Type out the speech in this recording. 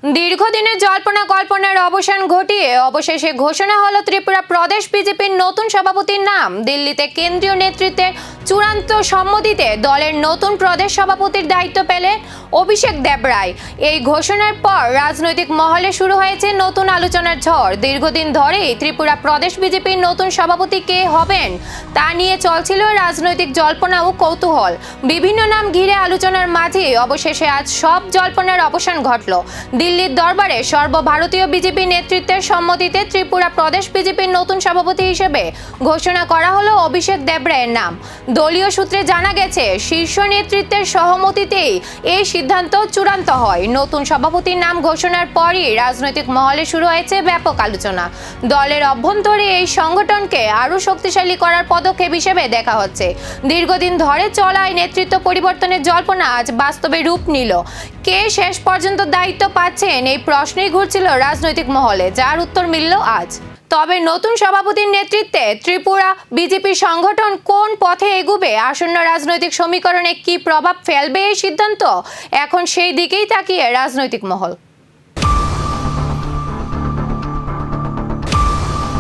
দীর্ঘদিনের জল্পনা কল্পনার অবসান ঘটিয়ে অবশেষে ঘোষণা হলো ত্রিপুরা প্রদেশ বিজেপির নতুন সভাপতির নাম। দিল্লিতে কেন্দ্রীয় নেতৃত্বের চূড়ান্ত সম্মতিতে দলের নতুন প্রদেশ সভাপতির দায়িত্ব পেলেন অভিষেক দেবরায়। এই ঘোষণার পর রাজনৈতিক মহলে শুরু হয়েছে নতুন আলোচনার ঝড়। দীর্ঘদিন ধরেই ত্রিপুরা প্রদেশ বিজেপির নতুন সভাপতি কে হবেন তা নিয়ে চলছিল রাজনৈতিক জল্পনা ও কৌতূহল। বিভিন্ন নাম ঘিরে আলোচনার মাঝে অবশেষে আজ সব জল্পনার অবসান ঘটল। দিল্লির দরবারে সর্বভারতীয় বিজেপি নেতৃত্বের সম্মতিতে ত্রিপুরা প্রদেশ বিজেপির নতুন সভাপতি হিসেবে ঘোষণা করা হলো অভিষেক দেবরায়ের নাম। দলীয় সূত্রে জানা গেছে, শীর্ষ নেতৃত্বের সহমতিতেই এই সিদ্ধান্ত চূড়ান্ত হয়। নতুন সভাপতির নাম ঘোষণার পরই রাজনৈতিক মহলে শুরু হয়েছে ব্যাপক আলোচনা। দলের অভ্যন্তরে এই সংগঠনকে আরও শক্তিশালী করার পদক্ষেপ হিসেবে দেখা হচ্ছে। দীর্ঘদিন ধরে চলা এই নেতৃত্ব পরিবর্তনের জল্পনা আজ বাস্তবে রূপ নিল। কে শেষ পর্যন্ত দায়িত্ব পাচ্ছেন, এই প্রশ্নই ঘুরছিল রাজনৈতিক মহলে, যার উত্তর মিলল আজ। তবে নতুন সভাপতির নেতৃত্বে ত্রিপুরা বিজেপি সংগঠন কোন পথে এগুবে, আসন্ন রাজনৈতিক সমীকরণে কি প্রভাব ফেলবে এই সিদ্ধান্ত, এখন সেই দিকেই তাকিয়ে রাজনৈতিক মহল।